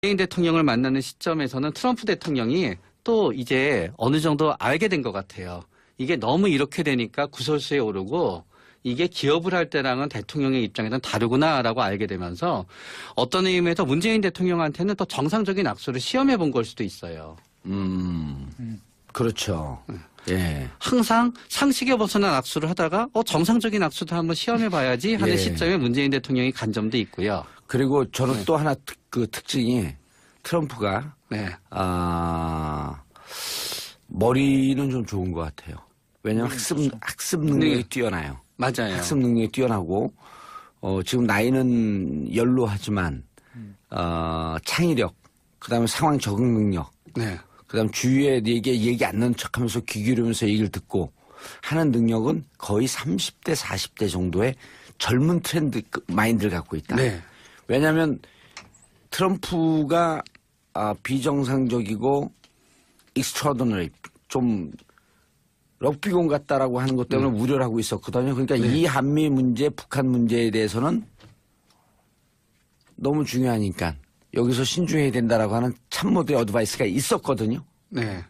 문재인 대통령을 만나는 시점에서는 트럼프 대통령이 또 이제 어느 정도 알게 된 것 같아요. 이게 너무 이렇게 되니까 구설수에 오르고 이게 기업을 할 때랑은 대통령의 입장에서는 다르구나라고 알게 되면서 어떤 의미에서 문재인 대통령한테는 또 정상적인 악수를 시험해 본 걸 수도 있어요. 그렇죠. 예. 항상 상식에 벗어난 악수를 하다가 정상적인 악수도 한번 시험해 봐야지 하는 예. 시점에 문재인 대통령이 간 점도 있고요. 그리고 저는 또 하나 특징이 트럼프가 네. 머리는 좀 좋은 것 같아요. 왜냐하면 학습 능력이 네. 뛰어나요. 맞아요. 학습 능력이 뛰어나고 지금 나이는 연로하지만 창의력, 그다음에 상황 적응 능력, 네. 그다음 주위에 얘기 안 나는 척하면서 귀 기울이면서 얘기를 듣고 하는 능력은 거의 30대 40대 정도의 젊은 트렌드 마인드를 갖고 있다. 네. 왜냐하면 트럼프가 비정상적이고 extraordinary 좀 럭비공 같다라고 하는 것 때문에 우려를 하고 있었거든요. 그러니까 이 한미 문제, 북한 문제에 대해서는 너무 중요하니까 여기서 신중해야 된다라고 하는 참모들의 어드바이스가 있었거든요. 네.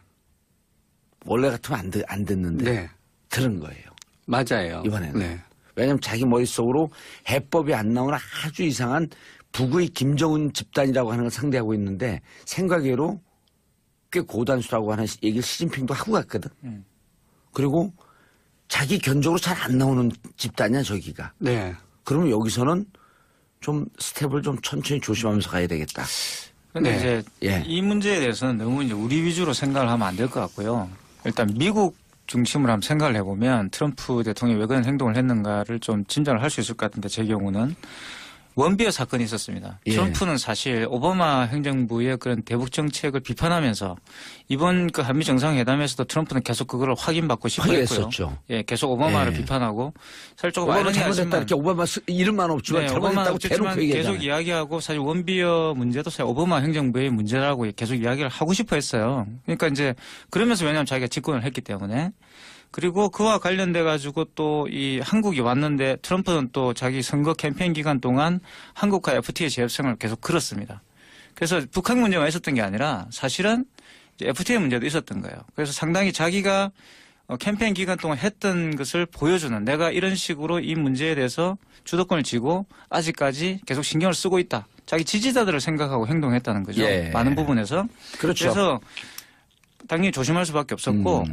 원래 같으면 안 듣는데 네. 들은 거예요. 맞아요. 이번에는. 네. 왜냐하면 자기 머릿속으로 해법이 안 나오는 아주 이상한 북의 김정은 집단이라고 하는 걸 상대하고 있는데 생각외로 꽤 고단수라고 하는 얘기를 시진핑도 하고 갔거든. 그리고 자기 견적으로 잘 안 나오는 집단이야 저기가. 네. 그러면 여기서는 좀 스텝을 좀 천천히 조심하면서 가야 되겠다. 그런데 네. 이제 예. 이 문제에 대해서는 너무 이제 우리 위주로 생각을 하면 안 될 것 같고요. 일단 미국 중심으로 한번 생각을 해보면 트럼프 대통령이 왜 그런 행동을 했는가를 좀 짐작을 할 수 있을 것 같은데 제 경우는 원비어 사건이 있었습니다. 예. 트럼프는 사실 오바마 행정부의 그런 대북 정책을 비판하면서 이번 그 한미 정상회담에서도 트럼프는 계속 그거를 확인받고 싶어 했고요. 했었죠. 예, 계속 오바마를 예. 비판하고 사실 조금 오바마 잘못했다 아이러니하지만 이렇게 오바마 이름만 없지만 오바마 잘못했다고 없지만 대놓고 얘기하잖아요. 계속 이야기하고 사실 원비어 문제도 사실 오바마 행정부의 문제라고 계속 이야기를 하고 싶어 했어요. 그러니까 이제 그러면서 왜냐하면 자기가 집권을 했기 때문에 그리고 그와 관련돼 가지고 또 이 한국이 왔는데 트럼프는 또 자기 선거 캠페인 기간 동안 한국과 FTA 재협상을 계속 걸었습니다. 그래서 북한 문제만 있었던 게 아니라 사실은 FTA 문제도 있었던 거예요. 그래서 상당히 자기가 캠페인 기간 동안 했던 것을 보여주는 내가 이런 식으로 이 문제에 대해서 주도권을 쥐고 아직까지 계속 신경을 쓰고 있다. 자기 지지자들을 생각하고 행동했다는 거죠. 예. 많은 부분에서. 그렇죠. 그래서 당연히 조심할 수밖에 없었고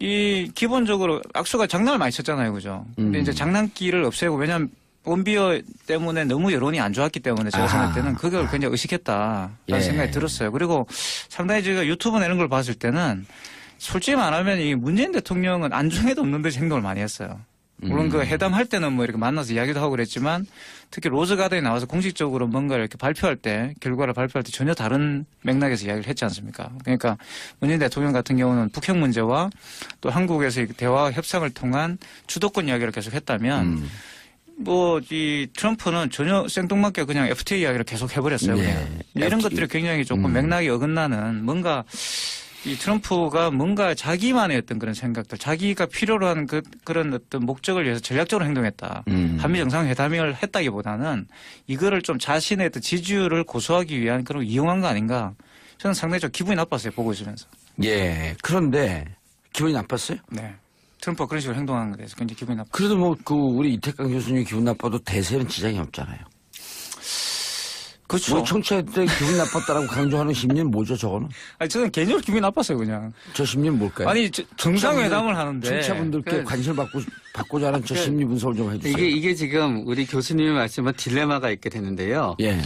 이 기본적으로 악수가 장난을 많이 쳤잖아요. 그죠? 근데 이제 장난기를 없애고 왜냐하면 원비어 때문에 너무 여론이 안 좋았기 때문에 제가 생각할 때는 그걸 굉장히 의식했다라는 예. 생각이 들었어요. 그리고 상당히 제가 유튜브나 이런 걸 봤을 때는 솔직히 말하면 이 문재인 대통령은 안중에도 없는 듯이 행동을 많이 했어요. 물론 그 회담할 때는 뭐 이렇게 만나서 이야기도 하고 그랬지만 특히 로즈가든에 나와서 공식적으로 뭔가를 이렇게 발표할 때 결과를 발표할 때 전혀 다른 맥락에서 이야기를 했지 않습니까? 그러니까 문재인 대통령 같은 경우는 북핵 문제와 또 한국에서 대화와 협상을 통한 주도권 이야기를 계속 했다면 뭐 이 트럼프는 전혀 생뚱맞게 그냥 FTA 이야기를 계속 해버렸어요. 네. 그냥. 이런 것들이 굉장히 조금 맥락이 어긋나는 뭔가 이 트럼프가 뭔가 자기만의 어떤 그런 생각들, 자기가 필요로 하는 그런 어떤 목적을 위해서 전략적으로 행동했다. 한미 정상회담을 했다기보다는 이거를 좀 자신의 어떤 지지율을 고수하기 위한 그런 이용한 거 아닌가. 저는 상당히 좀 기분이 나빴어요. 보고 있으면서. 예. 그런데 기분이 나빴어요? 네. 트럼프가 그런 식으로 행동하는 것에 대해서 굉장히 기분이 나빴어요. 그래도 뭐 우리 이태강 교수님 기분 나빠도 대세는 지장이 없잖아요. 그렇죠. 뭐 청취자들 기분 나빴다라고 강조하는 심리는 뭐죠, 저거는? 아니, 저는 개인적으로 기분이 나빴어요, 그냥. 저 심리는 뭘까요? 아니, 정상회담을 하는데. 청취자분들께 관심을 받고자 하는 저 심리 분석을 좀 해주세요. 이게 지금 우리 교수님이 말씀한 딜레마가 있게 되는데요. 예.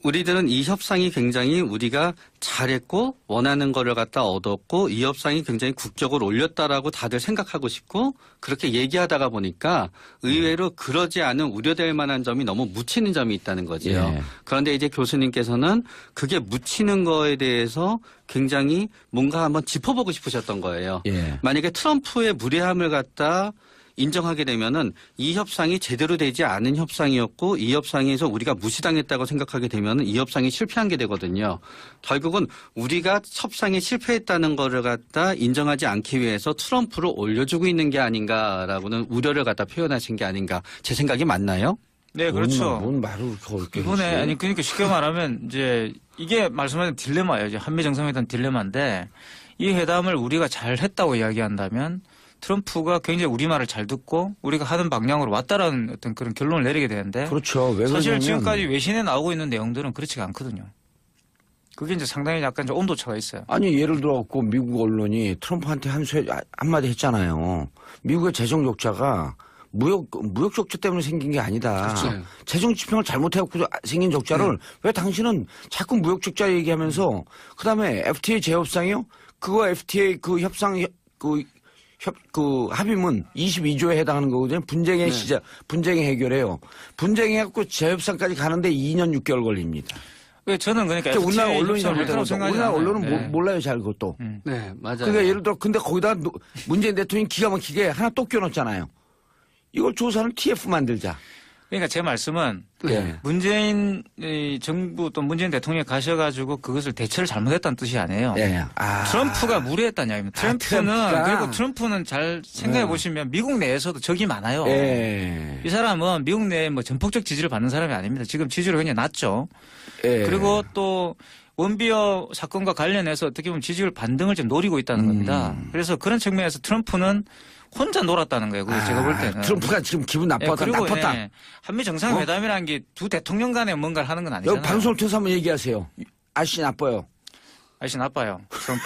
우리들은 이 협상이 굉장히 우리가 잘했고 원하는 거를 갖다 얻었고 이 협상이 굉장히 국격을 올렸다라고 다들 생각하고 싶고 그렇게 얘기하다가 보니까 의외로 그러지 않은 우려될 만한 점이 너무 묻히는 점이 있다는 거지요. 예. 그런데 이제 교수님께서는 그게 묻히는 거에 대해서 굉장히 뭔가 한번 짚어보고 싶으셨던 거예요. 예. 만약에 트럼프의 무례함을 갖다 인정하게 되면은 이 협상이 제대로 되지 않은 협상이었고 이 협상에서 우리가 무시당했다고 생각하게 되면은 이 협상이 실패한 게 되거든요. 결국은 우리가 협상에 실패했다는 거를 갖다 인정하지 않기 위해서 트럼프를 올려주고 있는 게 아닌가라고는 우려를 갖다 표현하신 게 아닌가. 제 생각이 맞나요? 네, 그렇죠. 뭔 말을 그렇게 이번에 했어요? 아니 그러니까 쉽게 말하면 이제 이게 말씀하신 딜레마예요. 이제 한미 정상회담 딜레마인데 이 회담을 우리가 잘 했다고 이야기한다면 트럼프가 굉장히 우리 말을 잘 듣고 우리가 하는 방향으로 왔다라는 어떤 그런 결론을 내리게 되는데 그렇죠. 왜 사실 그러냐면 지금까지 외신에 나오고 있는 내용들은 그렇지가 않거든요. 그게 이제 상당히 약간 좀 온도차가 있어요. 아니 예를 들어갖고 미국 언론이 트럼프한테 한마디 했잖아요. 미국의 재정 적자가 무역 적자 때문에 생긴 게 아니다. 그렇죠. 재정 지평을 잘못해갖고 생긴 적자를 왜 당신은 자꾸 무역 적자 얘기하면서 그다음에 FTA 재협상이요? 그거 FTA 그 협상 그 합의문 22조에 해당하는 거거든요. 분쟁의 시작, 분쟁의 해결해요. 분쟁해갖고 재협상까지 가는데 2년 6개월 걸립니다. 저는 그러니까 우리나라 언론이 잘못된 거죠. 생각하지 우리나라 않아요. 언론은 네. 몰라요 잘 그것도. 네, 맞아요. 그러니까 예를 들어 근데 거기다 문재인 대통령이 기가 막히게 하나 또 껴넣었잖아요. 이걸 조사는 TF 만들자. 그러니까 제 말씀은 네. 문재인 정부 또 문재인 대통령이 가셔가지고 그것을 대처를 잘못했다는 뜻이 아니에요. 예. 트럼프가 무리했다는 이야기입니다. 트럼프는 트럼프가. 그리고 트럼프는 잘 생각해 보시면 미국 내에서도 적이 많아요. 예. 이 사람은 미국 내에 뭐 전폭적 지지를 받는 사람이 아닙니다. 지금 지지율이 굉장히 낮죠. 예. 그리고 또 원비어 사건과 관련해서 어떻게 보면 지지율 반등을 좀 노리고 있다는 겁니다. 그래서 그런 측면에서 트럼프는 혼자 놀았다는 거예요. 그게 제가 볼 때는. 트럼프가 지금 기분 나빴다. 그리고 나빴다. 예, 한미 정상회담이라는 게 두 대통령 간에 뭔가를 하는 건 아니잖아요. 여기 방송을 통해서 한번 얘기하세요. 아저씨 나빠요. 아저씨 나빠요. 트럼프.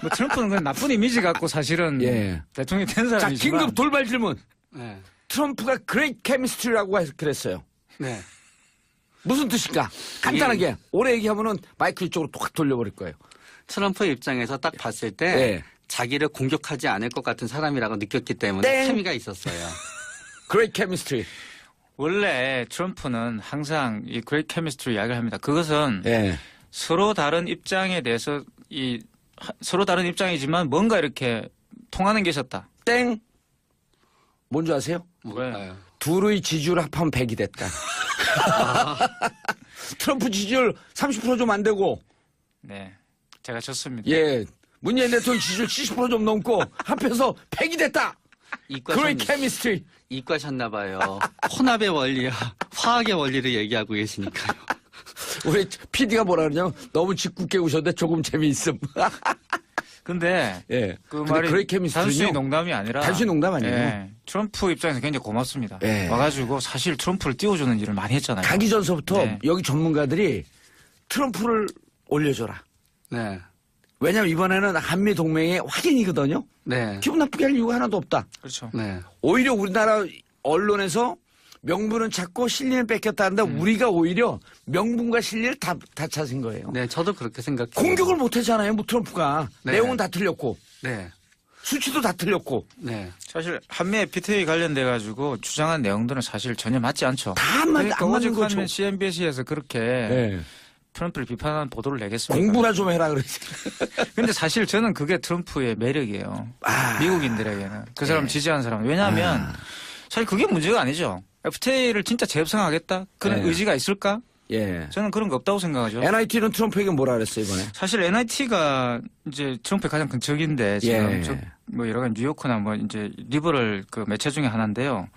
뭐 트럼프는 그냥 나쁜 이미지 갖고 사실은 예. 대통령이 된 자, 사람이지만. 긴급 돌발 질문. 네. 트럼프가 그레이트 케미스트리라고 그랬어요. 네. 무슨 뜻일까? 간단하게. 오래 얘기하면은 마이크 이쪽으로 톡 돌려버릴 거예요. 트럼프 입장에서 딱 봤을 때 네. 자기를 공격하지 않을 것 같은 사람이라고 느꼈기 때문에 땡. 케미가 있었어요. 그레이트 케미스트리. 원래 트럼프는 항상 이 그레이트 케미스트리 이야기를 합니다. 그것은 예. 서로 다른 입장에 대해서 서로 다른 입장이지만 뭔가 이렇게 통하는 게 있었다. 땡. 뭔지 아세요? 뭘까요? 둘의 지지율 합하면 100이 됐다. 트럼프 지지율 30% 좀 안 되고, 네. 제가 졌습니다. 예. 문재인 대통령 지지율 70% 좀 넘고, 합해서 100이 됐다! 그레이트 케미스트리. 이과셨나 봐요. 혼합의 원리야 화학의 원리를 얘기하고 계시니까요. 우리 PD가 뭐라 그러냐면, 너무 짓궂게 우셨는데 조금 재미있음. 근데 예. 그 근데 말이 그레이트 케미스트리는요? 단순히 농담이 아니라 단순히 농담 아니에요. 예, 트럼프 입장에서 굉장히 고맙습니다. 예. 와가지고 사실 트럼프를 띄워주는 일을 많이 했잖아요. 가기 전서부터 네. 여기 전문가들이 트럼프를 올려줘라. 네. 왜냐면 이번에는 한미 동맹의 확인이거든요. 네. 기분 나쁘게 할 이유가 하나도 없다. 그렇죠. 네. 오히려 우리나라 언론에서 명분은 찾고 실리는 뺏겼다 하는데 우리가 오히려 명분과 실리를 다 찾은 거예요. 네, 저도 그렇게 생각해요. 공격을 못 하잖아요, 뭐 트럼프가. 네. 내용은 다 틀렸고, 네. 수치도 다 틀렸고. 네. 사실 한미 FTA 관련돼 가지고 주장한 내용들은 사실 전혀 맞지 않죠. 다 그러니까 안 맞는 오직 거죠. 하면 CNBC에서 그렇게 네. 트럼프를 비판하는 보도를 내겠습니까? 공부나 좀 해라 그러지. 근데 사실 저는 그게 트럼프의 매력이에요. 아. 미국인들에게는. 그 사람 네. 지지하는 사람. 왜냐하면 사실 그게 문제가 아니죠. FTA를 진짜 재협상하겠다? 그런 네. 의지가 있을까? 예. 저는 그런 거 없다고 생각하죠. NIT는 트럼프에게 뭐라 그랬어요, 이번에? 사실 NIT가 이제 트럼프의 가장 큰 적인데 지금 예. 뭐 여러 가지 뉴요커나 뭐 이제 리버럴 그 매체 중에 하나인데요.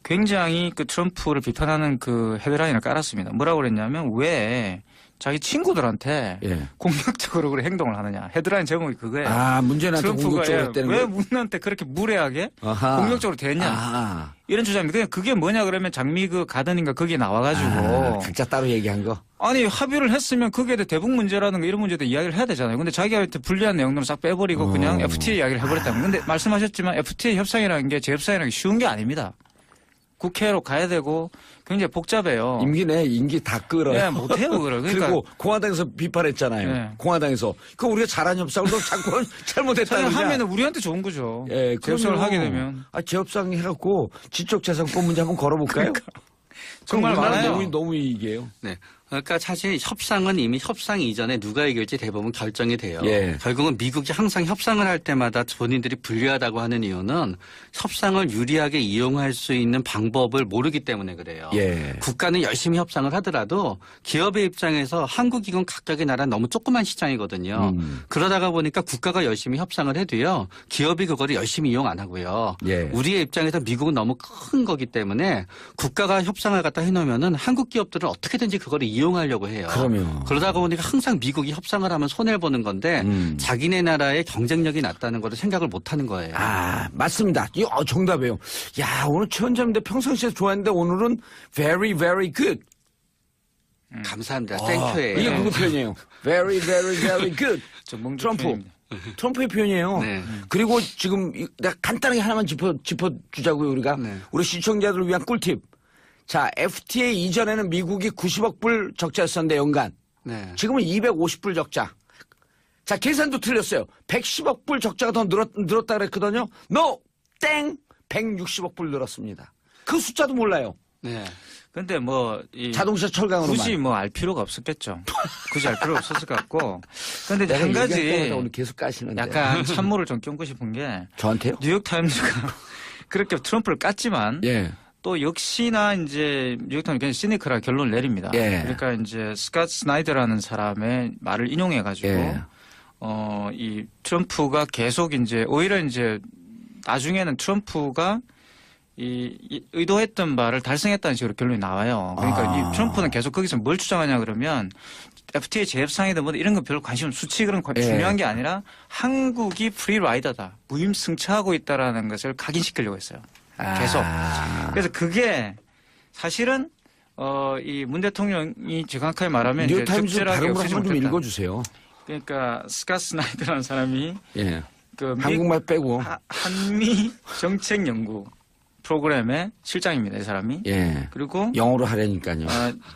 굉장히 그 트럼프를 비판하는 그 헤드라인을 깔았습니다. 뭐라고 그랬냐면 왜 자기 친구들한테 예. 공격적으로 그렇게 행동을 하느냐. 헤드라인 제목이 그거예요. 아, 문재인한테 공격적으로 했다는 왜 거예요? 문한테 그렇게 무례하게 아하. 공격적으로 대했냐. 아. 이런 주장입니다. 그냥 그게 뭐냐 그러면 장미 그 가든인가 거기에 나와가지고 각자 따로 얘기한 거. 아니 합의를 했으면 거기에 대해 대북 문제라는 거 이런 문제도 이야기를 해야 되잖아요. 근데 자기한테 불리한 내용들은 싹 빼버리고 그냥 FTA 이야기를 해버렸다는 거. 근데 말씀하셨지만 FTA 협상이라는 게 재협상이라는 게 쉬운 게 아닙니다. 국회로 가야 되고 굉장히 복잡해요. 임기 다 끌어요. 네, 못해요 그걸. 그러니까 그리고 공화당에서 비판했잖아요. 네. 공화당에서. 그 우리가 잘한 협상을 또 자꾸 잘못했다는 거냐. 하면은 우리한테 좋은 거죠. 예, 재협상을 그럼요. 하게 되면. 재협상 해갖고 지적재산권 문제 한번 걸어볼까요? 정말 많아요. 너무 이익이에요. 네. 그러니까 사실 협상은 이미 협상 이전에 누가 이길지 대부분 결정이 돼요. 예. 결국은 미국이 항상 협상을 할 때마다 본인들이 불리하다고 하는 이유는 협상을 유리하게 이용할 수 있는 방법을 모르기 때문에 그래요. 예. 국가는 열심히 협상을 하더라도 기업의 입장에서 한국이건 각각의 나라는 너무 조그만 시장이거든요. 그러다가 보니까 국가가 열심히 협상을 해도요. 기업이 그거를 열심히 이용 안 하고요. 예. 우리의 입장에서 미국은 너무 큰 거기 때문에 국가가 협상을 갖다 해놓으면은 한국 기업들은 어떻게든지 그거를 이용 이용하려고 해요. 그럼요. 그러다 보니까 항상 미국이 협상을 하면 손해를 보는 건데 자기네 나라의 경쟁력이 낮다는 것을 생각을 못하는 거예요. 아, 맞습니다. 정답이에요. 야, 오늘 최 원장님도 평상시에 좋아했는데 오늘은 very, very good. 감사합니다. 땡큐예요. 이게 누구 표현이에요? very, very, very good. 트럼프. 표현입니다. 트럼프의 표현이에요. 네. 그리고 지금 내가 간단하게 하나만 짚어주자고요, 우리가. 네. 우리 시청자들을 위한 꿀팁. 자, FTA 이전에는 미국이 90억 불 적자였었는데 연간. 네. 지금은 250불 적자. 자, 계산도 틀렸어요. 110억 불 적자가 더 늘었다 그랬거든요. No! 땡! 160억 불 늘었습니다. 그 숫자도 몰라요. 네. 근데 자동차 철강으로만. 굳이 알 필요가 없었겠죠. 굳이 알 필요가 없었을 것 같고. 근데 이제 내가 한 가지 얘기할 때마다 오늘 계속 까시는데. 약간 찬물을 좀 껴고 싶은 게 저한테요? 뉴욕타임즈가 그렇게 트럼프를 깠지만 예. 또 역시나 이제 뉴욕타임즈 굉장히 시니컬하게 결론을 내립니다. 예. 그러니까 이제 스캇 스나이더라는 사람의 말을 인용해가지고 예. 이 트럼프가 계속 이제 오히려 이제 나중에는 트럼프가 이 의도했던 바를 달성했다는 식으로 결론이 나와요. 그러니까 이 트럼프는 계속 거기서 뭘 주장하냐 그러면 FTA 재협상이든 뭐 이런 거 별로 관심 수치 그런 거 중요한 게 아니라 한국이 프리라이더다. 무임승차하고 있다라는 것을 각인시키려고 했어요. 계속. 그래서 그게 사실은 이 문 대통령이 정확하게 말하면 이제 뉴욕타임즈 적절하게 발음을 없애지 한번 좀 못했다. 읽어주세요. 그러니까 스캇 스나이더라는 사람이 예. 그 한국말 빼고. 한미 정책 연구 프로그램의 실장입니다, 이 사람이. 예. 그리고 영어로 하려니까요.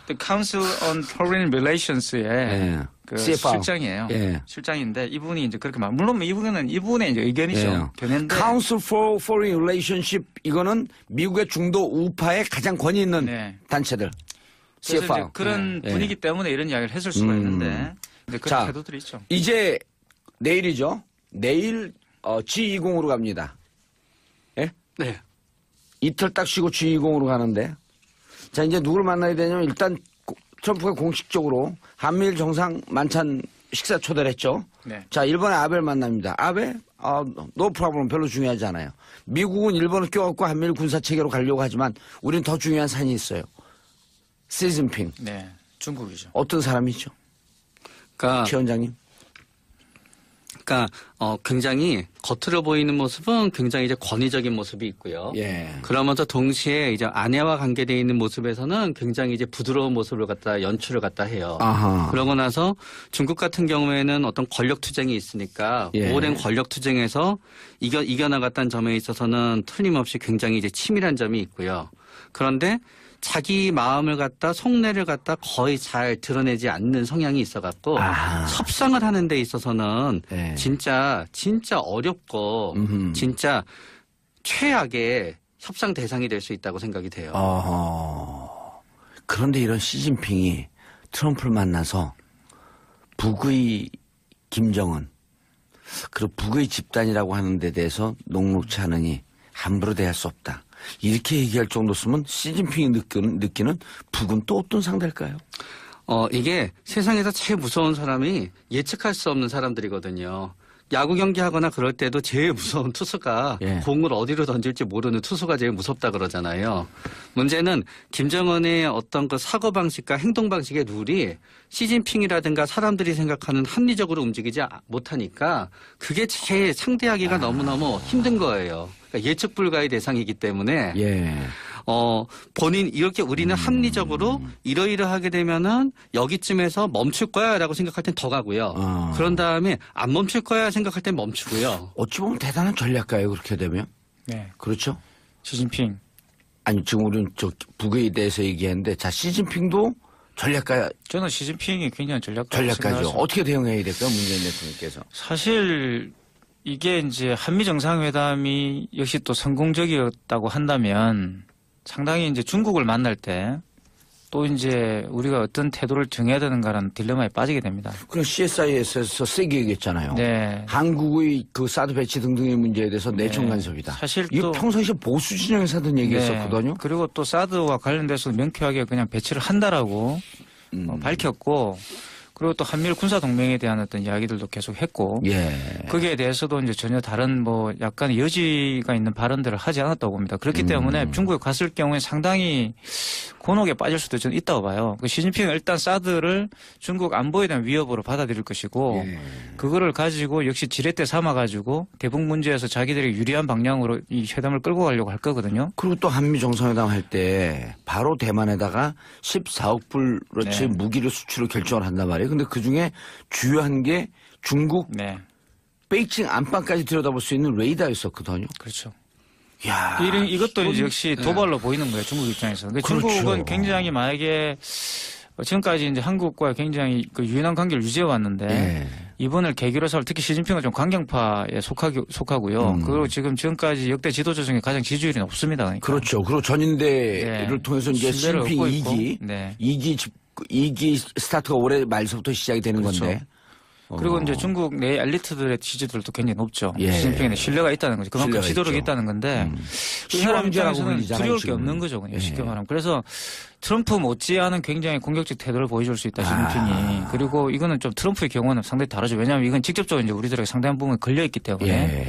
The Council on Foreign Relations의 예. 그 CFR. 실장이에요. 예. 실장인데 이분이 이제 그렇게 말. 물론 이분은 이분의 이제 의견이죠. 견해인데. Council for Foreign Relationship 이거는 미국의 중도 우파의 가장 권위 있는 네. 단체들. 그래서 CFR. 이제 그런 예. 분위기 때문에 이런 이야기를 했을 수가 있는데 이제 그런 자, 태도들이 있죠. 이제 내일이죠. 내일 G20으로 갑니다. 예? 네. 이틀 딱 쉬고 G20으로 가는데 자 이제 누구를 만나야 되냐면 일단 트럼프가 공식적으로 한미일 정상 만찬 식사 초대를 했죠. 네. 자 일본의 아베를 만납니다. 아베 노 프로블럼 별로 중요하지 않아요. 미국은 일본을 껴갖고 한미일 군사체계로 가려고 하지만 우린 더 중요한 산이 있어요. 시진핑. 네. 중국이죠. 어떤 사람이죠? 그러니까 최 원장님. 굉장히 겉으로 보이는 모습은 굉장히 이제 권위적인 모습이 있고요. 예. 그러면서 동시에 이제 아내와 관계되어 있는 모습에서는 굉장히 이제 부드러운 모습을 갖다 연출을 갖다 해요. 아하. 그러고 나서 중국 같은 경우에는 어떤 권력 투쟁이 있으니까 예. 오랜 권력 투쟁에서 이겨나갔다는 점에 있어서는 틀림없이 굉장히 이제 치밀한 점이 있고요. 그런데 자기 마음을 갖다 속내를 갖다 거의 잘 드러내지 않는 성향이 있어갖고 협상을 하는 데 있어서는 네. 진짜 어렵고 진짜 최악의 협상 대상이 될 수 있다고 생각이 돼요. 그런데 이런 시진핑이 트럼프를 만나서 북의 김정은 그리고 북의 집단이라고 하는 데 대해서 녹록치 않으니 함부로 대할 수 없다. 이렇게 얘기할 정도였으면 시진핑이 느끼는 북은 또 어떤 상대일까요? 이게 세상에서 제일 무서운 사람이 예측할 수 없는 사람들이거든요. 야구 경기 하거나 그럴 때도 제일 무서운 투수가 예. 공을 어디로 던질지 모르는 투수가 제일 무섭다 그러잖아요. 문제는 김정은의 어떤 그 사고방식과 행동방식의 룰이 시진핑이라든가 사람들이 생각하는 합리적으로 움직이지 못하니까 그게 제일 상대하기가 너무너무 힘든 거예요. 그러니까 예측 불가의 대상이기 때문에 예. 본인 이렇게 우리는 합리적으로 이러이러하게 되면은 여기쯤에서 멈출 거야라고 생각할 땐 더 가고요. 그런 다음에 안 멈출 거야 생각할 땐 멈추고요. 어찌 보면 대단한 전략가예요. 그렇게 되면. 네. 그렇죠? 시진핑. 아니 지금 우리는 북에 대해서 얘기했는데 자 시진핑도 전략가 저는 시진핑이 굉장히 전략가라고 전략가죠. 생각하죠. 어떻게 대응해야 될까요? 문재인 대통령께서. 사실 이게 이제 한미 정상회담이 역시 또 성공적이었다고 한다면 상당히 이제 중국을 만날 때 또 이제 우리가 어떤 태도를 정해야 되는가라는 딜레마에 빠지게 됩니다. 그럼 CSIS에서 세게 얘기했잖아요. 네. 한국의 그 사드 배치 등등의 문제에 대해서 내정 간섭이다. 사실 이거 또 평상시에 보수 진영에서 하던 얘기했었거든요. 그리고 또 사드와 관련돼서 명쾌하게 그냥 배치를 한다라고 밝혔고 그리고 또 한미일 군사 동맹에 대한 어떤 이야기들도 계속 했고 예. 거기에 대해서도 이제 전혀 다른 뭐 약간 여지가 있는 발언들을 하지 않았다고 봅니다. 그렇기 때문에 중국에 갔을 경우에 상당히 곤혹에 빠질 수도 저는 있다고 봐요. 시진핑은 일단 사드를 중국 안보에 대한 위협으로 받아들일 것이고 예. 그거를 가지고 역시 지렛대 삼아가지고 대북 문제에서 자기들이 유리한 방향으로 이 회담을 끌고 가려고 할 거거든요. 그리고 또 한미 정상회담 할 때 바로 대만에다가 14억 불어치 네. 무기를 수출을 결정을 한단 말이에요. 근데 그중에 주요한 게 중국 네, 베이징 안방까지 들여다볼 수 있는 레이더였었거든요. 그렇죠. 야, 이것도 이제 역시 도발로 보이는 거예요. 중국 입장에서. 그러니까 그렇죠. 중국은 굉장히 만약에 지금까지 이제 한국과 굉장히 그 유연한 관계를 유지해 왔는데 예. 이번을 계기로서 특히 시진핑은 좀 강경파에 속하고요. 그리고 지금까지 역대 지도자 중에 가장 지지율이 높습니다. 그러니까. 그렇죠. 그리고 전인대를 네. 통해서 이제 신뢰를 시진핑 얻고 있고. 2기, 네. 2기 스타트가 올해 말서부터 시작이 되는 그렇죠. 건데. 그리고 이제 중국 내 엘리트들의 지지들도 굉장히 높죠. 예. 시진핑에 신뢰가 있다는 거죠. 그만큼 신뢰가 지도력이 있죠. 있다는 건데 이 사람 시황제라고 입장에서는 불리잖아요, 두려울 게 지금. 없는 거죠. 그냥 예. 쉽게 말하면. 그래서 트럼프 못지않은 굉장히 공격적 태도를 보여줄 수 있다. 시진핑이. 그리고 이거는 좀 트럼프의 경우는 상당히 다르죠. 왜냐하면 이건 직접적으로 이제 우리들에게 상당한 부분이 걸려있기 때문에 예.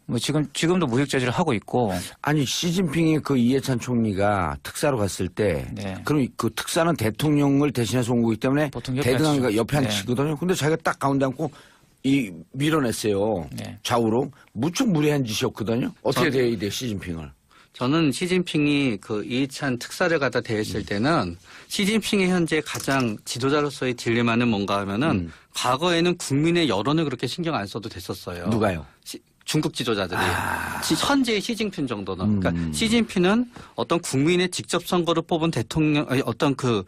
뭐 지금도 무역 제재를 하고 있고 아니 시진핑이 그 이해찬 총리가 특사로 갔을 때 네. 그럼 그 특사는 대통령을 대신해서 온 거기 때문에 보통 옆에 대등한가 앉히죠. 옆에 네. 앉히거든요. 근데 자기가 딱 가운데 앉고 밀어냈어요. 네. 좌우로. 무척 무례한 짓이었거든요. 어떻게 대해야 돼 시진핑을. 저는 시진핑이 그 이해찬 특사를 갖다 대했을 때는 시진핑의 현재 가장 지도자로서의 딜레마는 뭔가 하면은 과거에는 국민의 여론을 그렇게 신경 안 써도 됐었어요. 누가요? 중국 지도자들이 현재의 시진핑 정도는 그러니까 시진핑은 어떤 국민의 직접 선거로 뽑은 대통령 아니, 어떤 그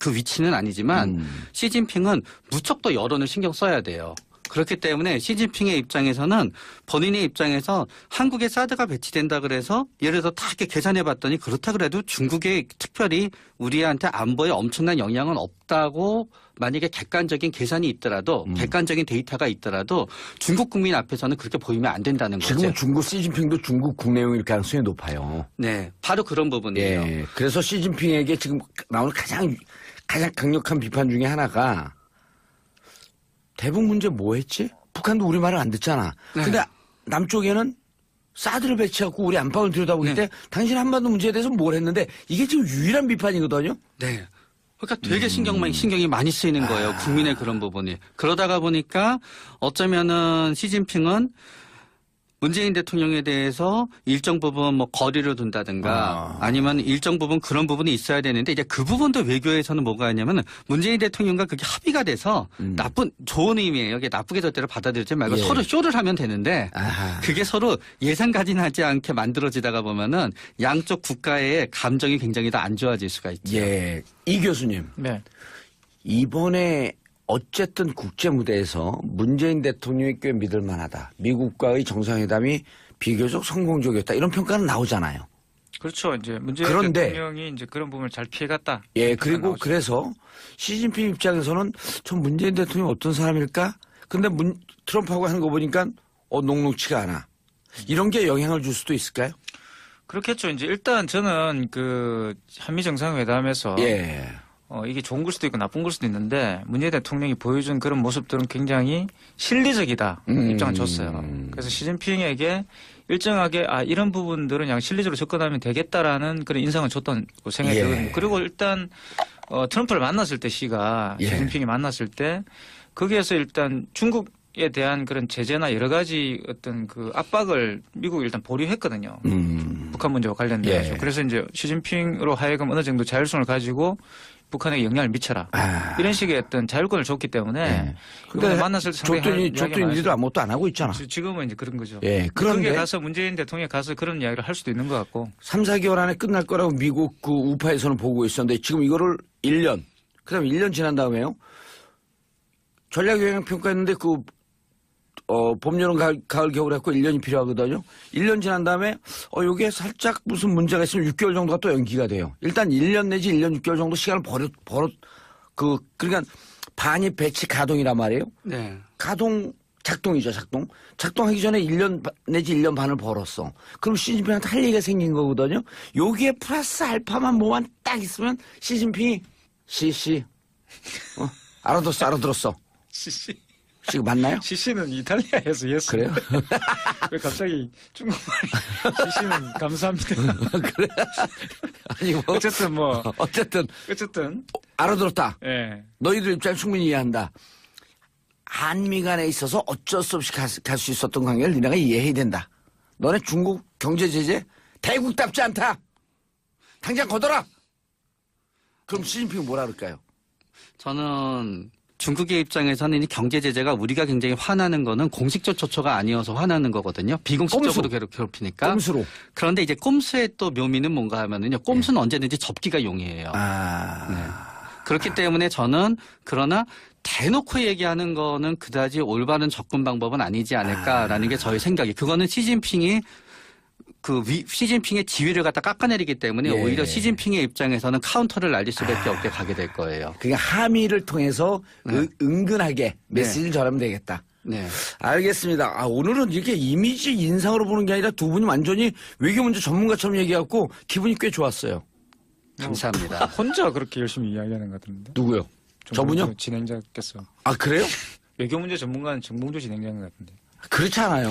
위치는 아니지만 시진핑은 무척 더 여론을 신경 써야 돼요. 그렇기 때문에 시진핑의 입장에서는 본인의 입장에서 한국에 사드가 배치된다 그래서 예를 들어 다 이렇게 계산해 봤더니 그렇다 그래도 중국에 특별히 우리한테 안보에 엄청난 영향은 없다고 만약에 객관적인 계산이 있더라도 객관적인 데이터가 있더라도 중국 국민 앞에서는 그렇게 보이면 안 된다는 거죠. 지금은 중국 시진핑도 중국 국내용일 가능성이 높아요. 네, 바로 그런 부분이에요. 예. 그래서 시진핑에게 지금 나오는 가장 강력한 비판 중에 하나가 대북 문제 뭐 했지? 북한도 우리 말을 안 듣잖아. 네. 근데 남쪽에는 사드를 배치하고 우리 안방을 들여다보기 때 당신 한반도 문제에 대해서 뭘 했는데 이게 지금 유일한 비판이거든요. 네. 그러니까 되게 신경이 많이 쓰이는 거예요. 국민의 그런 부분이. 그러다가 보니까 어쩌면은 시진핑은 문재인 대통령에 대해서 일정 부분 뭐 거리를 둔다든가 아니면 일정 부분 그런 부분이 있어야 되는데 이제 그 부분도 외교에서는 뭐가 있냐면 문재인 대통령과 그게 합의가 돼서 좋은 의미예요. 이게 나쁘게 절대로 받아들이지 말고 예. 서로 쇼를 하면 되는데 아하. 그게 서로 예상가진하지 않게 만들어지다가 보면은 양쪽 국가의 감정이 굉장히 더 안 좋아질 수가 있죠. 예. 이 교수님. 네. 이번에 어쨌든 국제 무대에서 문재인 대통령이 꽤 믿을 만하다. 미국과의 정상회담이 비교적 성공적이었다. 이런 평가는 나오잖아요. 그렇죠. 이제 문재인 그런데 대통령이 이제 그런 부분을 잘 피해갔다. 예, 이런 그리고 나오죠. 그래서 시진핑 입장에서는 저 문재인 대통령이 어떤 사람일까? 근데 트럼프하고 하는 거 보니까 녹록치가 않아. 이런 게 영향을 줄 수도 있을까요? 그렇겠죠. 이제 일단 저는 그 한미 정상회담에서 예. 이게 좋은 걸 수도 있고 나쁜 걸 수도 있는데 문재인 대통령이 보여준 그런 모습들은 굉장히 실리적이다 입장을 줬어요. 그래서 시진핑에게 일정하게 이런 부분들은 그냥 실리적으로 접근하면 되겠다라는 그런 인상을 줬던 생각이 예. 들거든요. 그리고 일단 트럼프를 만났을 때 시가 예. 시진핑이 만났을 때 거기에서 일단 중국에 대한 그런 제재나 여러 가지 어떤 그 압박을 미국이 일단 보류했거든요. 북한 문제와 관련돼서. 예. 그래서 이제 시진핑으로 하여금 어느 정도 자율성을 가지고 북한에게 영향을 미쳐라. 이런 식의 어떤 자율권을 줬기 때문에 근데 만났을 때 상당히 줬더니 니도 아무것도 안 하고 있잖아. 지금은 이제 그런 거죠. 예. 그런데 거기에 가서 문재인 대통령이 가서 그런 이야기를 할 수도 있는 것 같고. 3, 4개월 안에 끝날 거라고 미국 그 우파에서는 보고 있었는데 지금 이거를 1년, 그다음에 1년 지난 다음에요. 전략영향평가했는데 봄, 여름, 가을, 겨울 했고 1년이 필요하거든요. 1년 지난 다음에 요게 살짝 무슨 문제가 있으면 6개월 정도가 또 연기가 돼요. 일단 1년 내지 1년 6개월 정도 시간을 그러니까 반이 배치 가동이란 말이에요. 네. 작동이죠, 작동. 작동하기 전에 1년 내지 1년 반을 벌었어. 그럼 시진핑한테 할 얘기가 생긴 거거든요. 여기에 플러스 알파만 뭐만 딱 있으면 시진핑이 알아들었어. 시시. 지금 맞나요? 시시는 이탈리아에서 예스. 그래요? 왜 갑자기 중국말 시시는 감사합니다. 그래? 아니, 뭐. 어쨌든 알아들었다. 예. 너희들 입장을 충분히 이해한다. 한미 간에 있어서 어쩔 수 없이 갈 수 있었던 관계를 니네가 이해해야 된다. 너네 중국 경제 제재 대국답지 않다. 당장 걷어라. 그럼 시진핑은 뭐라 그럴까요? 저는 중국의 입장에서는 이 경제 제재가 우리가 굉장히 화나는 거는 공식적 조처가 아니어서 화나는 거거든요. 비공식적으로 괴롭히니까. 꼼수로. 그런데 이제 꼼수의 또 묘미는 뭔가 하면은요. 꼼수는 언제든지 접기가 용이해요. 네. 그렇기 때문에 저는 그러나 대놓고 얘기하는 거는 그다지 올바른 접근 방법은 아니지 않을까라는 게 저의 생각이. 그거는 시진핑의 지위를 갖다 깎아내리기 때문에 예. 오히려 시진핑의 입장에서는 카운터를 날릴 수밖에 없게 가게 될 거예요. 그러니까 함의를 통해서 은근하게 메시지를 전하면 되겠다. 네. 알겠습니다. 오늘은 이렇게 이미지 인상으로 보는 게 아니라 두 분이 완전히 외교문제 전문가처럼 얘기하고 기분이 꽤 좋았어요. 감사합니다. 혼자 그렇게 열심히 이야기하는 것 같은데. 누구요? 저분요? 진행자께서. 아, 그래요? 외교 문제 전문가는 정봉주 진행자인 것 같은데. 그렇지 않아요.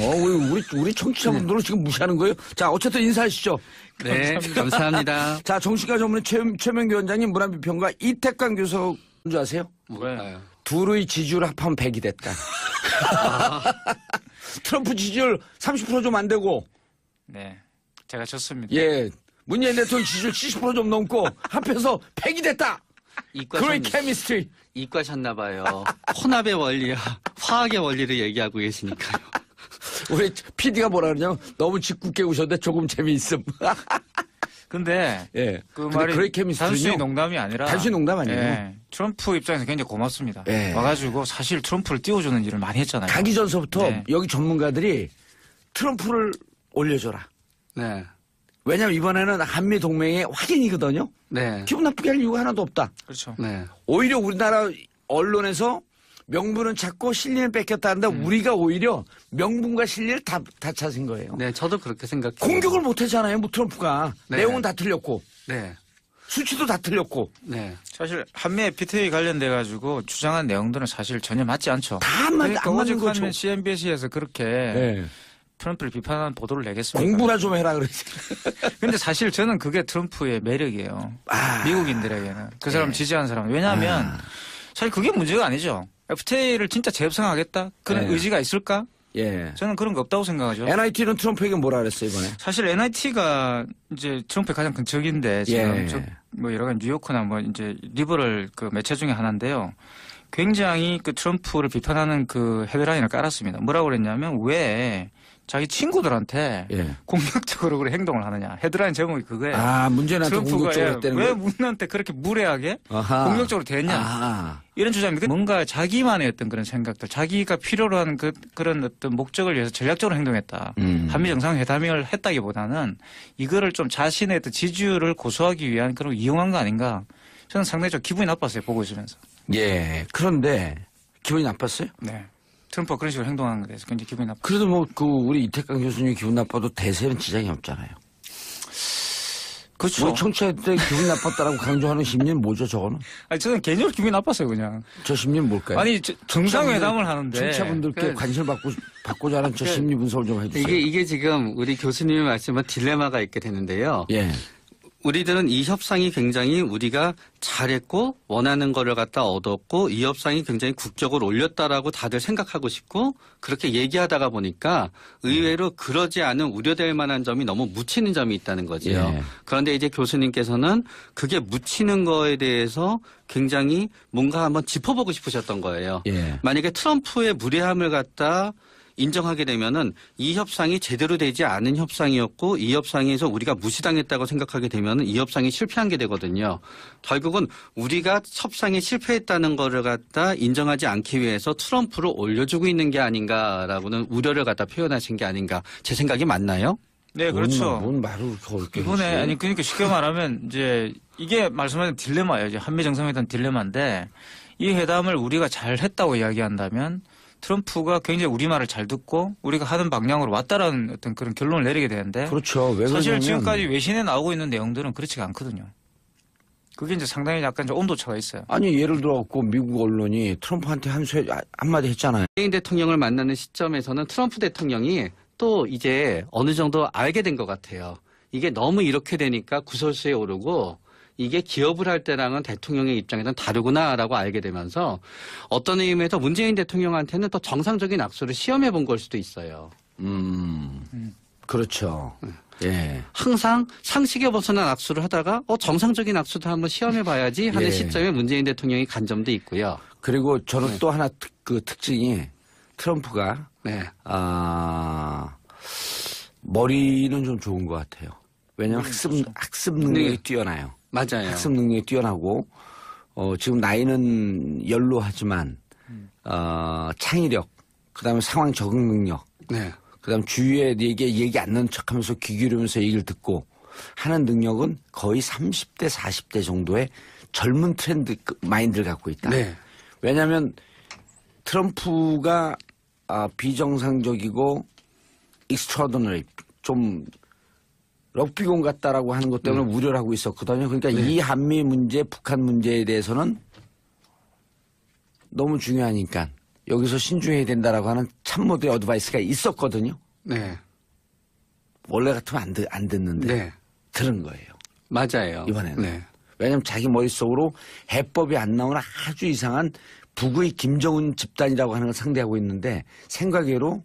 우리 청취자분들은 지금 무시하는 거예요. 자, 어쨌든 인사하시죠. 네, 감사합니다. 자, 정신과 전문의 최명규 원장님, 문화비평가 이태강 교수 뭔지 아세요? 뭘까요? 둘의 지지율 합하면 100이 됐다. 트럼프 지지율 30% 좀 안 되고. 네. 제가 졌습니다. 예. 문재인 대통령 지지율 70% 좀 넘고 합해서 100이 됐다. 그레이 케미스트리. 이과셨나 봐요. 혼합의 원리, 화학의 원리를 얘기하고 계시니까요. 우리 PD가 뭐라 그러냐면 너무 짓궂게 우셨는데 조금 재미있음. 근데 예. 그 근데 말이 그레이 케미스트리는요. 단순히 농담이 아니라 단순히 농담 아니에요. 예, 트럼프 입장에서 굉장히 고맙습니다. 예. 와가지고 사실 트럼프를 띄워주는 일을 많이 했잖아요. 가기 전서부터 네. 여기 전문가들이 트럼프를 올려줘라. 네. 왜냐면 이번에는 한미 동맹의 확인이거든요. 네. 기분 나쁘게 할 이유가 하나도 없다. 그렇죠. 네. 오히려 우리나라 언론에서 명분은 찾고 실리는 뺏겼다 한다. 우리가 오히려 명분과 실리를 다 찾은 거예요. 네, 저도 그렇게 생각해요. 공격을 못 했잖아요. 뭐 트럼프가. 네. 내용은 다 틀렸고. 네. 수치도 다 틀렸고. 네. 사실 한미 FTA 관련돼 가지고 주장한 내용들은 사실 전혀 맞지 않죠. 다 그러니까 안 맞는 오직 거죠. 하면 CNBC에서 그렇게 네. 트럼프를 비판하는 보도를 내겠습니까? 공부나 좀 해라 그러지. 근데 사실 저는 그게 트럼프의 매력이에요. 아. 미국인들에게는. 그 사람 네. 지지하는 사람은. 왜냐하면 사실 그게 문제가 아니죠. FTA를 진짜 재협상하겠다? 그런 네. 의지가 있을까? 예. 저는 그런 거 없다고 생각하죠. NIT는 트럼프에게 뭐라 그랬어요, 이번에? 사실 NIT가 이제 트럼프의 가장 큰 적인데 지금 예. 뭐 여러 가지 뉴요커나 뭐 이제 리버럴 그 매체 중에 하나인데요. 굉장히 그 트럼프를 비판하는 그 헤드라인을 깔았습니다. 뭐라고 그랬냐면 왜 자기 친구들한테 예. 공격적으로 그렇게 행동을 하느냐. 헤드라인 제목이 그거예요. 아, 문재인한테 트럼프가 공격적으로 했다는 왜 거예요? 문한테 그렇게 무례하게 아하. 공격적으로 대했냐. 아. 이런 주장입니다. 뭔가 자기만의 어떤 그런 생각들, 자기가 필요로 하는 그런 어떤 목적을 위해서 전략적으로 행동했다. 한미 정상회담을 했다기보다는 이거를 좀 자신의 어떤 지지율을 고수하기 위한 그런 이용한 거 아닌가. 저는 상당히 좀 기분이 나빴어요. 보고 있으면서. 예. 그런데 기분이 나빴어요? 네. 트럼프가 그런 식으로 행동하는 것에 대해서 굉장히 기분이 나빴어요. 그래도 뭐 우리 이태강 교수님이 기분 나빠도 대세는 지장이 없잖아요. 그렇죠. 우리 청취자들 기분 나빴다라고 강조하는 심리는 뭐죠, 저거는? 아니, 저는 개인적으로 기분이 나빴어요, 그냥. 저 심리는 뭘까요? 아니, 정상회담을 하는데. 청취자분들께 관심을 받고자 하는 저 심리 분석을 좀 해주세요. 이게 지금 우리 교수님이 말씀한 딜레마가 있게 되는데요. 예. 우리들은 이 협상이 굉장히 우리가 잘했고 원하는 거를 갖다 얻었고 이 협상이 굉장히 국격을 올렸다라고 다들 생각하고 싶고 그렇게 얘기하다가 보니까 의외로 그러지 않은 우려될 만한 점이 너무 묻히는 점이 있다는 거지요. 예. 그런데 이제 교수님께서는 그게 묻히는 거에 대해서 굉장히 뭔가 한번 짚어보고 싶으셨던 거예요. 예. 만약에 트럼프의 무례함을 갖다 인정하게 되면은 이 협상이 제대로 되지 않은 협상이었고 이 협상에서 우리가 무시당했다고 생각하게 되면은 이 협상이 실패한 게 되거든요. 결국은 우리가 협상에 실패했다는 거를 갖다 인정하지 않기 위해서 트럼프를 올려주고 있는 게 아닌가라고는 우려를 갖다 표현하신 게 아닌가. 제 생각이 맞나요? 네, 그렇죠. 뭔 말을 그렇게 어렵게 이번에 했어요? 아니 그러니까 쉽게 말하면 이제 이게 말씀하신 딜레마예요. 이제 한미 정상회담 딜레마인데 이 회담을 우리가 잘 했다고 이야기한다면 트럼프가 굉장히 우리 말을 잘 듣고 우리가 하는 방향으로 왔다라는 어떤 그런 결론을 내리게 되는데 그렇죠. 왜 사실 그러냐면 지금까지 외신에 나오고 있는 내용들은 그렇지가 않거든요. 그게 이제 상당히 약간 좀 온도차가 있어요. 아니 예를 들어갖고 미국 언론이 트럼프한테 한마디 했잖아요. 문재인 대통령을 만나는 시점에서는 트럼프 대통령이 또 이제 어느 정도 알게 된 것 같아요. 이게 너무 이렇게 되니까 구설수에 오르고 이게 기업을 할 때랑은 대통령의 입장에서는 다르구나라고 알게 되면서 어떤 의미에서 문재인 대통령한테는 또 정상적인 악수를 시험해 본 걸 수도 있어요. 그렇죠. 예. 항상 상식에 벗어난 악수를 하다가 정상적인 악수도 한번 시험해 봐야지 하는 예. 시점에 문재인 대통령이 간 점도 있고요. 그리고 저는 또 하나 특징이 트럼프가 네. 머리는 좀 좋은 것 같아요. 왜냐하면 학습 능력이 네. 뛰어나요. 맞아요. 학습 능력이 뛰어나고 지금 나이는 연로하지만 창의력, 그다음에 상황 적응 능력, 네. 그다음 주위에 얘기 안 넣는 척하면서 귀 기울이면서 얘기를 듣고 하는 능력은 거의 30대, 40대 정도의 젊은 트렌드 마인드를 갖고 있다. 네. 왜냐하면 트럼프가 비정상적이고 extraordinary 좀 럭비공 같다라고 하는 것 때문에 우려를 하고 있었거든요. 그러니까 이 한미 문제, 북한 문제에 대해서는 너무 중요하니까 여기서 신중해야 된다라고 하는 참모들의 어드바이스가 있었거든요. 네. 원래 같으면 안 듣는데 네. 들은 거예요. 맞아요. 이번에는. 네. 왜냐하면 자기 머릿속으로 해법이 안 나오는 아주 이상한 북의 김정은 집단이라고 하는 걸 상대하고 있는데 생각외로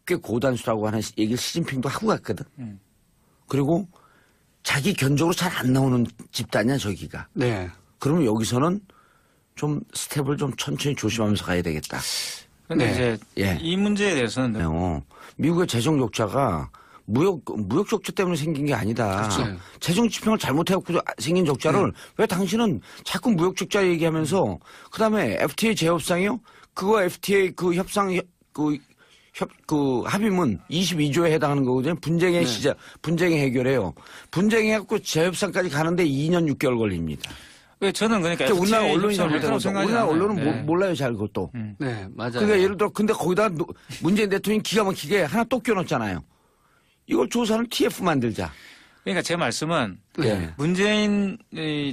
꽤 고단수라고 하는 얘기를 시진핑도 하고 갔거든. 그리고 자기 견적으로 잘 안 나오는 집단이야 저기가. 네. 그러면 여기서는 좀 스텝을 좀 천천히 조심하면서 가야 되겠다. 근데 네. 이제 예. 이 문제에 대해서는 미국의 재정 적자가 무역 적자 때문에 생긴 게 아니다. 그렇죠. 재정 지평을 잘못해갖고 생긴 적자를 왜 당신은 자꾸 무역 적자 얘기하면서 그다음에 FTA 재협상이요? 그거 FTA 그 협상 그 합의문 22조에 해당하는 거거든요. 분쟁의 시작, 분쟁의 해결해요. 분쟁해갖고 재협상까지 가는데 2년 6개월 걸립니다. 왜 저는 그러니까 우리나라 FTA 언론이 협상을 잘못해서 생각하지 우리나라 않아요. 언론은 네. 몰라요 잘 그것도. 네. 맞아요. 그러니까 예를 들어 근데 거기다 문재인 대통령이 기가 막히게 하나 또 껴넣었잖아요. 이걸 조사는 TF 만들자. 그러니까 제 말씀은 네. 문재인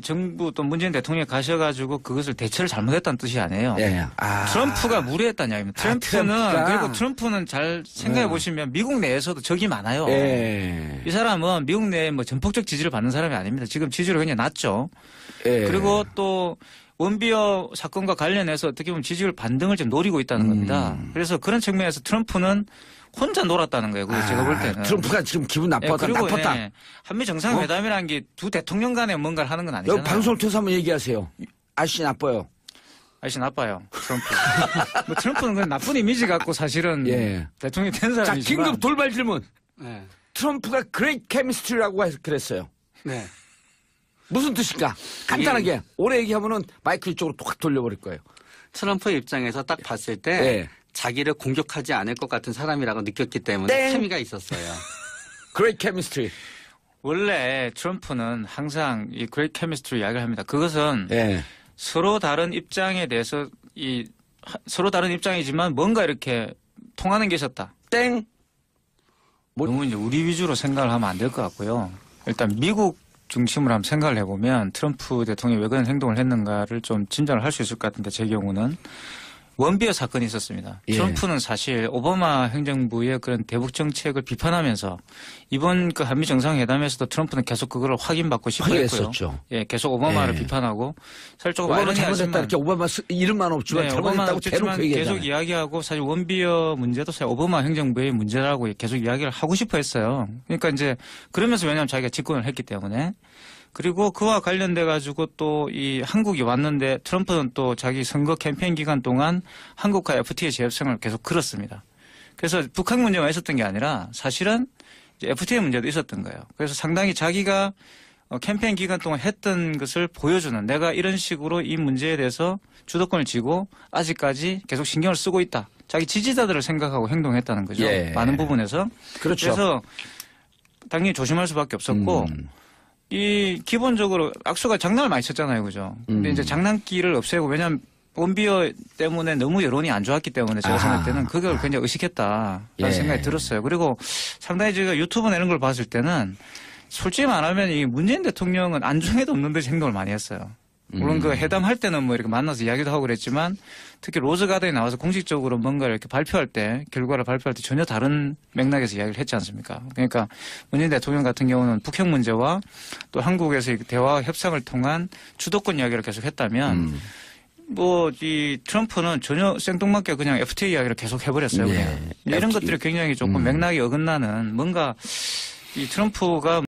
정부 또 문재인 대통령이 가셔가지고 그것을 대처를 잘못했다는 뜻이 아니에요. 예. 트럼프가 무리했다는 이야기입니다. 트럼프는 트럼프가. 그리고 트럼프는 잘 생각해 보시면 미국 내에서도 적이 많아요. 예. 이 사람은 미국 내에 뭐 전폭적 지지를 받는 사람이 아닙니다. 지금 지지율이 굉장히 낮죠. 예. 그리고 또 원비어 사건과 관련해서 어떻게 보면 지지율 반등을 지금 노리고 있다는 겁니다. 그래서 그런 측면에서 트럼프는 혼자 놀았다는 거예요. 그래서 제가 볼 때는. 트럼프가 지금 기분 나빴다. 그리고 나빴다. 예, 한미 정상회담이라는 게 두 대통령 간에 뭔가를 하는 건 아니잖아요. 여기 방송을 통해서 한번 얘기하세요. 아저씨 나빠요. 아저씨 나빠요. 트럼프. 뭐 트럼프는 그냥 나쁜 이미지 갖고 사실은 예. 대통령이 된 자, 사람이지만. 긴급 돌발 질문. 네. 트럼프가 그레이트 케미스트리라고 그랬어요. 네. 무슨 뜻일까? 간단하게. 오래 얘기하면은 마이크 이쪽으로 톡 돌려버릴 거예요. 트럼프 입장에서 딱 봤을 때 네. 자기를 공격하지 않을 것 같은 사람이라고 느꼈기 때문에 땡. 케미가 있었어요. 그레이트 케미스트리. 원래 트럼프는 항상 이 그레이트 케미스트리 이야기를 합니다. 그것은 예. 서로 다른 입장에 대해서 서로 다른 입장이지만 뭔가 이렇게 통하는 게 있었다. 땡. 너무 이제 우리 위주로 생각을 하면 안 될 것 같고요. 일단 미국 중심으로 한번 생각을 해보면 트럼프 대통령이 왜 그런 행동을 했는가를 좀 짐작을 할 수 있을 것 같은데 제 경우는 원비어 사건이 있었습니다. 예. 트럼프는 사실 오바마 행정부의 그런 대북 정책을 비판하면서 이번 그 한미 정상회담에서도 트럼프는 계속 그걸 확인받고 싶어 했고요. 확인했었죠. 예, 계속 오바마를 예. 비판하고 사실 조금 오바마 잘못했다 아이러니하지만 이렇게 오바마 이름만 없지만 네, 잘못했다고 대놓고 계속 얘기하잖아요. 이야기하고 사실 원비어 문제도 사실 오바마 행정부의 문제라고 계속 이야기를 하고 싶어 했어요. 그러니까 이제 그러면서 왜냐하면 자기가 집권을 했기 때문에 그리고 그와 관련돼 가지고 또 이 한국이 왔는데 트럼프는 또 자기 선거 캠페인 기간 동안 한국과 FTA 재협상을 계속 걸었습니다. 그래서 북한 문제가 있었던 게 아니라 사실은 이제 FTA 문제도 있었던 거예요. 그래서 상당히 자기가 캠페인 기간 동안 했던 것을 보여주는 내가 이런 식으로 이 문제에 대해서 주도권을 쥐고 아직까지 계속 신경을 쓰고 있다. 자기 지지자들을 생각하고 행동했다는 거죠. 예. 많은 부분에서. 그렇죠. 그래서 당연히 조심할 수밖에 없었고 이 기본적으로 악수가 장난을 많이 쳤잖아요. 그죠. 근데 이제 장난기를 없애고 왜냐하면 원비어 때문에 너무 여론이 안 좋았기 때문에 제가 생각할 때는 그걸 굉장히 의식했다라는 예. 생각이 들었어요. 그리고 상당히 제가 유튜브나 이런 걸 봤을 때는 솔직히 말하면 이 문재인 대통령은 안중에도 없는 듯이 행동을 많이 했어요. 물론 그 회담할 때는 뭐 이렇게 만나서 이야기도 하고 그랬지만 특히 로즈가든에 나와서 공식적으로 뭔가를 이렇게 발표할 때 결과를 발표할 때 전혀 다른 맥락에서 이야기를 했지 않습니까? 그러니까 문재인 대통령 같은 경우는 북핵 문제와 또 한국에서 대화 협상을 통한 주도권 이야기를 계속 했다면 뭐 이 트럼프는 전혀 생뚱맞게 그냥 FTA 이야기를 계속 해버렸어요. 네. 그냥. 이런 것들이 굉장히 조금 맥락이 어긋나는 뭔가 이 트럼프가